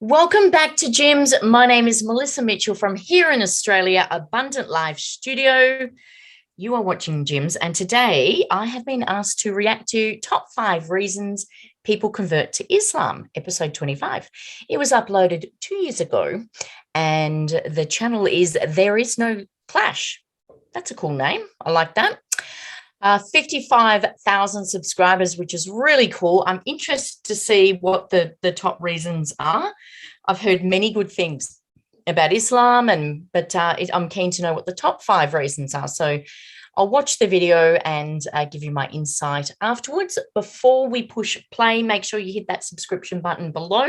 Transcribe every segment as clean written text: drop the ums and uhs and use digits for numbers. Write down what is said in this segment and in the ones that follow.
Welcome back to JIMBS. My name is Melissa Mitchell from here in Australia, Abundant Live Studio. You are watching JIMBS, and today I have been asked to react to top 5 reasons people convert to Islam, episode 25. It was uploaded 2 years ago, and the channel is There Is No Clash. That's a cool name. I like that. 55,000 subscribers, which is really cool. I'm interested to see what the top reasons are. I've heard many good things about Islam, but I'm keen to know what the top 5 reasons are. So I'll watch the video and give you my insight afterwards. Before we push play, make sure you hit that subscription button below.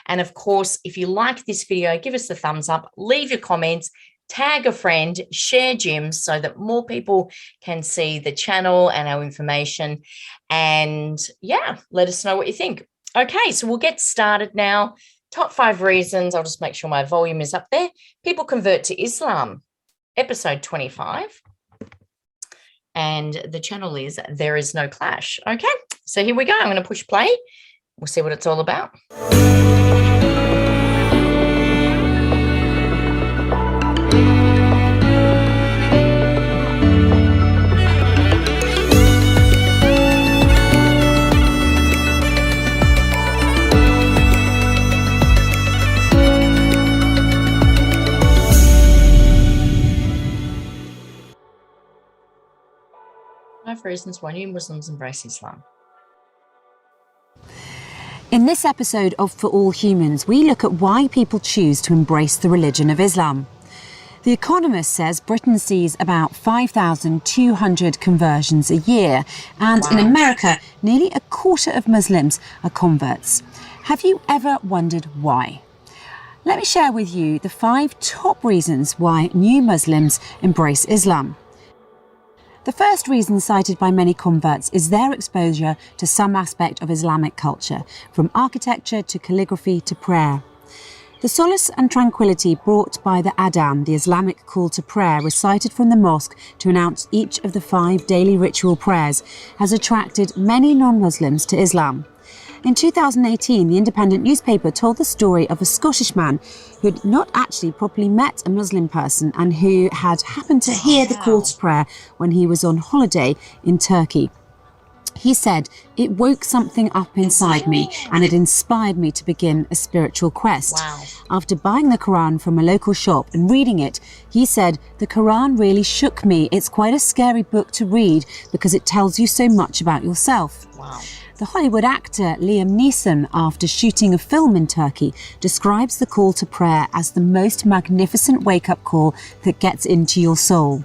And of course, if you like this video, give us a thumbs up, leave your comments, tag a friend, share JIMBS so that more people can see the channel and our information. And yeah, let us know what you think. Okay, so we'll get started now. Top 5 reasons. I'll just make sure my volume is up there. People convert to Islam, episode 25. And the channel is There Is No Clash. Okay, so here we go. I'm going to push play. We'll see what it's all about. Reasons why new Muslims embrace Islam. In this episode of For All Humans, we look at why people choose to embrace the religion of Islam. The Economist says Britain sees about 5,200 conversions a year, and in America, nearly a quarter of Muslims are converts. Have you ever wondered why? Let me share with you the 5 top reasons why new Muslims embrace Islam. The first reason cited by many converts is their exposure to some aspect of Islamic culture, from architecture to calligraphy to prayer. The solace and tranquility brought by the adhan, the Islamic call to prayer recited from the mosque to announce each of the 5 daily ritual prayers, has attracted many non-Muslims to Islam. In 2018, the Independent newspaper told the story of a Scottish man who had not actually properly met a Muslim person and who had happened to hear the call to prayer when he was on holiday in Turkey. He said, "It woke something up inside me and it inspired me to begin a spiritual quest." After buying the Quran from a local shop and reading it, he said, "The Quran really shook me. It's quite a scary book to read because it tells you so much about yourself." The Hollywood actor Liam Neeson, after shooting a film in Turkey, describes the call to prayer as the most magnificent wake-up call that gets into your soul.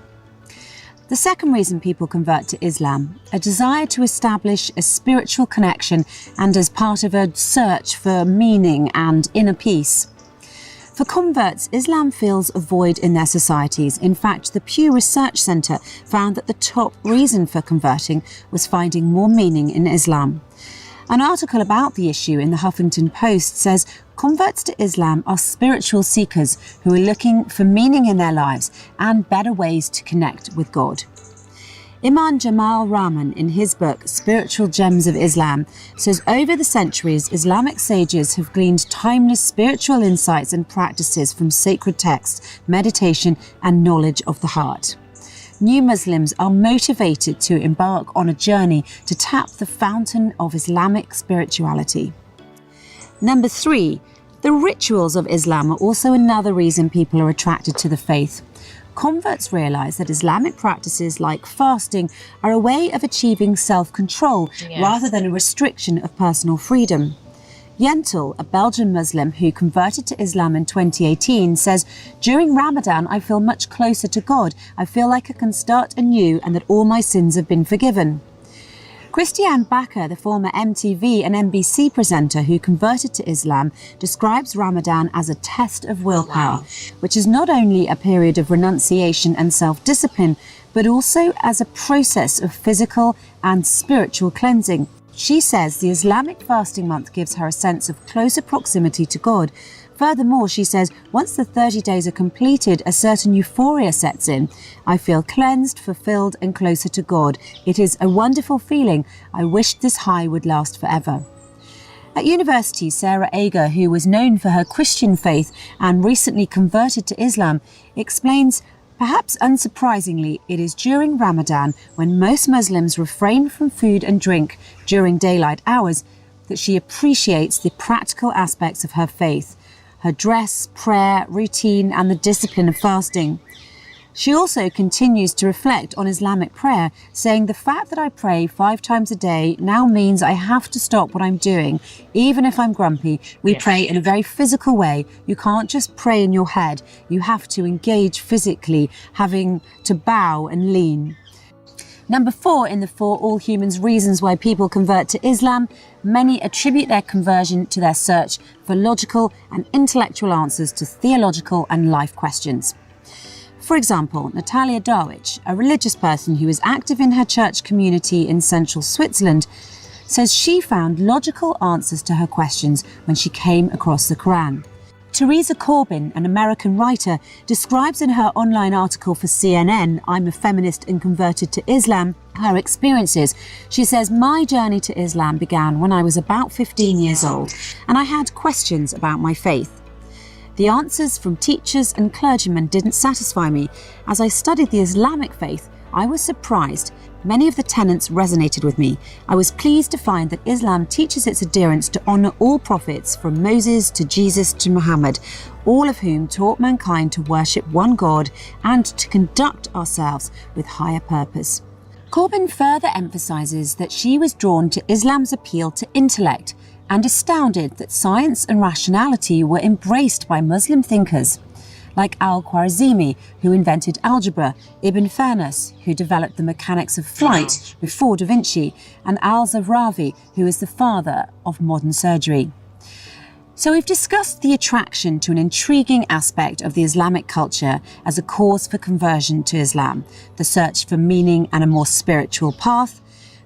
The second reason people convert to Islam, a desire to establish a spiritual connection and as part of a search for meaning and inner peace. For converts, Islam fills a void in their societies. In fact, the Pew Research Centre found that the top reason for converting was finding more meaning in Islam. An article about the issue in the Huffington Post says converts to Islam are spiritual seekers who are looking for meaning in their lives and better ways to connect with God. Imam Jamal Rahman, in his book Spiritual Gems of Islam, says over the centuries, Islamic sages have gleaned timeless spiritual insights and practices from sacred texts, meditation and knowledge of the heart. New Muslims are motivated to embark on a journey to tap the fountain of Islamic spirituality. Number 3, the rituals of Islam are also another reason people are attracted to the faith. Converts realise that Islamic practices like fasting are a way of achieving self-control rather than a restriction of personal freedom. Yentel, a Belgian Muslim who converted to Islam in 2018, says, "During Ramadan, I feel much closer to God. I feel like I can start anew and that all my sins have been forgiven." Christiane Bakker, the former MTV and NBC presenter who converted to Islam, describes Ramadan as a test of willpower, which is not only a period of renunciation and self-discipline, but also as a process of physical and spiritual cleansing. She says the Islamic fasting month gives her a sense of closer proximity to God. Furthermore, she says, once the 30 days are completed, a certain euphoria sets in. I feel cleansed, fulfilled and closer to God. It is a wonderful feeling. I wish this high would last forever. At university, Sarah Ager, who was known for her Christian faith and recently converted to Islam, explains, perhaps unsurprisingly, it is during Ramadan, when most Muslims refrain from food and drink during daylight hours, that she appreciates the practical aspects of her faith, her dress, prayer, routine, and the discipline of fasting. She also continues to reflect on Islamic prayer, saying the fact that I pray 5 times a day now means I have to stop what I'm doing. Even if I'm grumpy, we pray in a very physical way. You can't just pray in your head. You have to engage physically, having to bow and lean. Number 4 in the For All Humans reasons why people convert to Islam, many attribute their conversion to their search for logical and intellectual answers to theological and life questions. For example, Natalia Darwich, a religious person who is active in her church community in central Switzerland, says she found logical answers to her questions when she came across the Quran. Teresa Corbin, an American writer, describes in her online article for CNN, I'm a Feminist and Converted to Islam, her experiences. She says, my journey to Islam began when I was about 15 years old, and I had questions about my faith. The answers from teachers and clergymen didn't satisfy me. As I studied the Islamic faith, I was surprised. Many of the tenets resonated with me. I was pleased to find that Islam teaches its adherents to honour all prophets, from Moses to Jesus to Muhammad, all of whom taught mankind to worship one God and to conduct ourselves with higher purpose. Corbin further emphasises that she was drawn to Islam's appeal to intellect, and astounded that science and rationality were embraced by Muslim thinkers, like Al-Khwarizmi, who invented algebra, Ibn Fairness, who developed the mechanics of flight before Da Vinci, and Al-Zawrawi, who is the father of modern surgery. So we've discussed the attraction to an intriguing aspect of the Islamic culture as a cause for conversion to Islam, the search for meaning and a more spiritual path,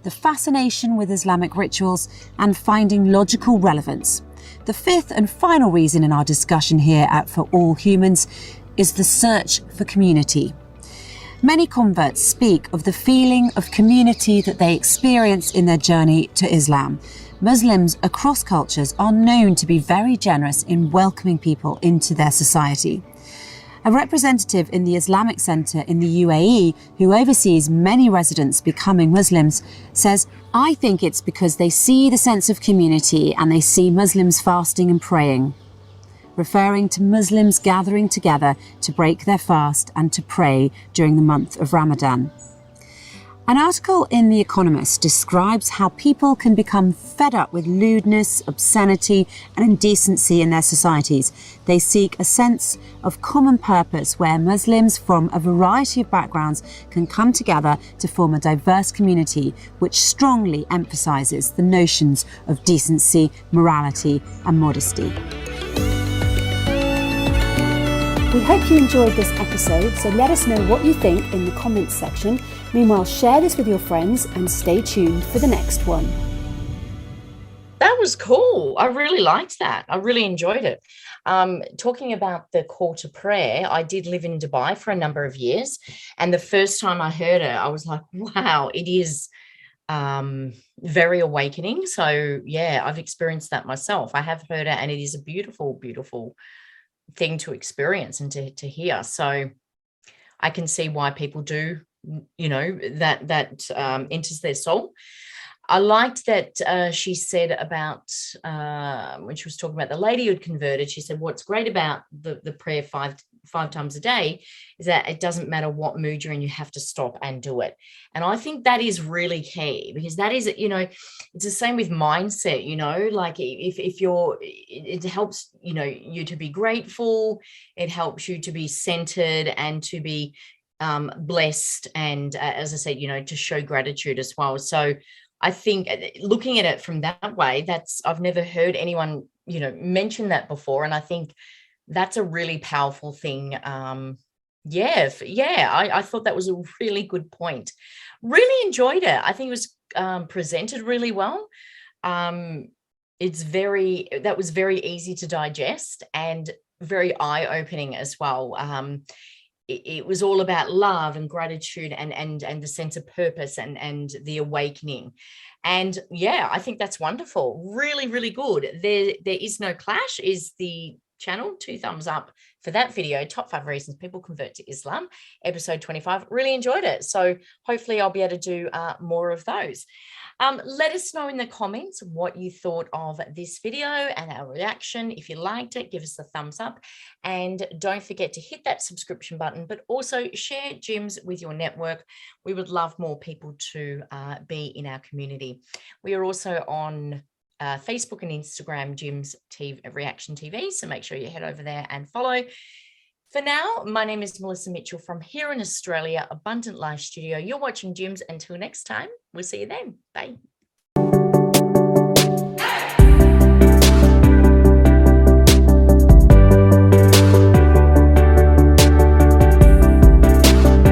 the fascination with Islamic rituals, and finding logical relevance. The 5th and final reason in our discussion here at For All Humans is the search for community. Many converts speak of the feeling of community that they experience in their journey to Islam. Muslims across cultures are known to be very generous in welcoming people into their society. A representative in the Islamic Centre in the UAE, who oversees many residents becoming Muslims, says, I think it's because they see the sense of community and they see Muslims fasting and praying, referring to Muslims gathering together to break their fast and to pray during the month of Ramadan. An article in The Economist describes how people can become fed up with lewdness, obscenity and indecency in their societies. They seek a sense of common purpose where Muslims from a variety of backgrounds can come together to form a diverse community which strongly emphasises the notions of decency, morality and modesty. We hope you enjoyed this episode, so let us know what you think in the comments section. Meanwhile, share this with your friends and stay tuned for the next one. That was cool. I really liked that. I really enjoyed it. Talking about the call to prayer, I did live in Dubai for a number of years. And the first time I heard it, I was like, wow, it is very awakening. So, yeah, I've experienced that myself. I have heard it, and it is a beautiful, beautiful thing to experience and to hear. So I can see why people do, that enters their soul. I liked that she said about when she was talking about the lady who had converted, she said what's great about the prayer five times a day is that it doesn't matter what mood you're in, you have to stop and do it. And I think that is really key, because that is, it's the same with mindset, like if you're, it helps, you to be grateful, it helps you to be centered and to be blessed. And as I said, to show gratitude as well. So I think looking at it from that way, I've never heard anyone, mention that before. And I think that's a really powerful thing. I thought that was a really good point. Really enjoyed it. I think it was presented really well. That was very easy to digest and very eye-opening as well. it was all about love and gratitude and the sense of purpose and the awakening. And yeah, I think that's wonderful. Really, really good. There is no clash is the channel. 2 thumbs up for that video. Top 5 reasons people convert to Islam, episode 25. Really enjoyed it. So hopefully I'll be able to do more of those. Let us know in the comments what you thought of this video and our reaction. If you liked it, give us a thumbs up, and don't forget to hit that subscription button, but also share JIMBS with your network. We would love more people to be in our community. We are also on Facebook and Instagram, JIMBS TV, Reaction TV, so make sure you head over there and follow. For now, my name is Melissa Mitchell from here in Australia, Abundant Life Studio. You're watching JIMBS. Until next time, we'll see you then. Bye.